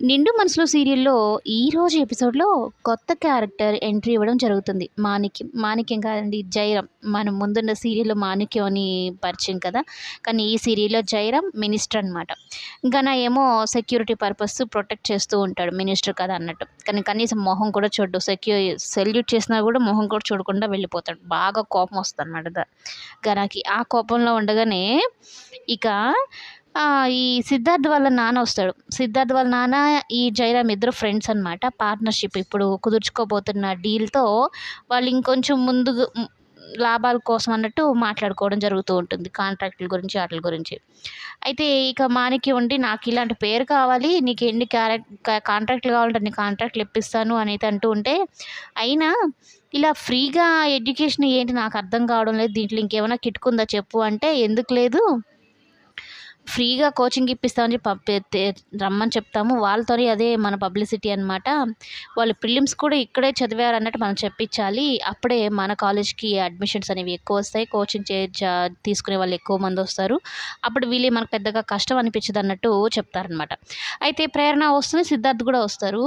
'నిండు మనసులో' సీరియల్‌లో ఈరోజు ఎపిసోడ్‌లో కొత్త క్యారెక్టర్ ఎంట్రీ ఇవ్వడం జరుగుతుంది. మాణిక్యం. మాణిక్యం కాదండి జయరాం. మనం ముందున్న సీరియల్‌లో మాణిక్యం అని పరిచయం కదా! కానీ ఈ సీరియల్‌లో జయరాం మినిస్టర్ అనమాట. ఘన ఏమో సెక్యూరిటీ పర్పస్ ప్రొటెక్ట్ చేస్తూ ఉంటాడు. మినిస్టర్ కదా అన్నట్టు. కానీ కనీసం మొహం కూడా చూడడు. సెల్యూట్ చేసినా కూడా మొహం కూడా చూడకుండా వెళ్ళిపోతాడు. బాగా కోపం వస్తదనమాట ఘనాకి. ఆ కోపంలో ఉండగానే ఇక ఈ సిద్ధార్థ్ వాళ్ళ నాన్న వస్తాడు. సిద్ధార్థ్ వాళ్ళ నాన్న, ఈ జయరాం ఇద్దరు ఫ్రెండ్స్ అనమాట. పార్ట్నర్‌షిప్ ఇప్పుడు కుదుర్చుకోబోతున్న డీల్‌తో వాళ్ళు ఇంకొంచెం ముందుగు లాభాల కోసం అన్నట్టు మాట్లాడుకోవడం జరుగుతూ ఉంటుంది. కాంట్రాక్ట్‌ల గురించి ఆటిల గురించి. అయితే ఇక మాణిక్యం ఉండి నాకు ఇలాంటి పేరు కావాలి. నీకు ఎన్ని కాంట్రాక్ట్‌లు కావాలంటే అన్ని కాంట్రాక్ట్‌లు ఇప్పిస్తాను అనైతే అంటూ ఉంటే, అయినా ఇలా ఫ్రీగా ఎడ్యుకేషన్ ఏంటి నాకు అర్థం కావడం లేదు. దీంట్లో ఇంకేమైనా కిటుకుందా చెప్పు అంటే, ఎందుకు లేదు ఫ్రీగా కోచింగ్ ఇప్పిస్తామని చెప్పి రమ్మని చెప్తాము. వాళ్ళతోని అదే మన పబ్లిసిటీ అనమాట. వాళ్ళు ప్రిలిమ్స్ కూడా ఇక్కడే చదివారన్నట్టు మనం చెప్పించాలి. అప్పుడే మన కాలేజ్‌కి అడ్మిషన్స్ అనేవి ఎక్కువొస్తాయి. కోచింగ్ తీసుకునే వాళ్ళు ఎక్కువ మందొస్తారు. అప్పుడు వీళ్ళే మనకు పెద్దగా కష్టం అనిపించదన్నట్టు చెప్తారనమాట. అయితే ప్రేరణ వస్తుంది. సిద్ధార్థ్ కూడా వస్తారు.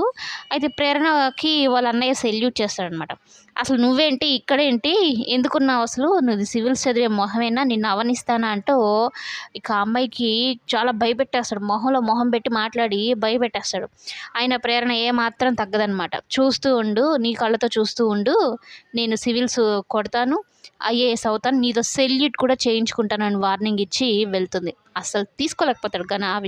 అయితే ప్రేరణకి వాళ్ళ అన్నయ్య సెల్యూట్ చేస్తాడనమాట. అసలు నువ్వేంటి ఇక్కడేంటి? ఎందుకున్నావు అసలు? నువ్వు సివిల్స్ చదివే మొహమేనా? నిన్ను అవనిస్తానా అంటూ ఇక ఆ అమ్మాయికి చాలా భయపెట్టేస్తాడు. మొహంలో మొహం పెట్టి మాట్లాడి భయపెట్టేస్తాడు. అయినా ప్రేరణ ఏమాత్రం తగ్గదనమాట. చూస్తూ ఉండు, నీ కళ్ళతో చూస్తూ ఉండు. నేను సివిల్స్ కొడతాను. ఐఏఎస్ అవుతాను. నీతో సెల్యూట్ కూడా చేయించుకుంటానని వార్నింగ్ ఇచ్చి వెళ్తుంది. అస్సలు తీసుకోలేకపోతాడు ఘన ఆ విషయం.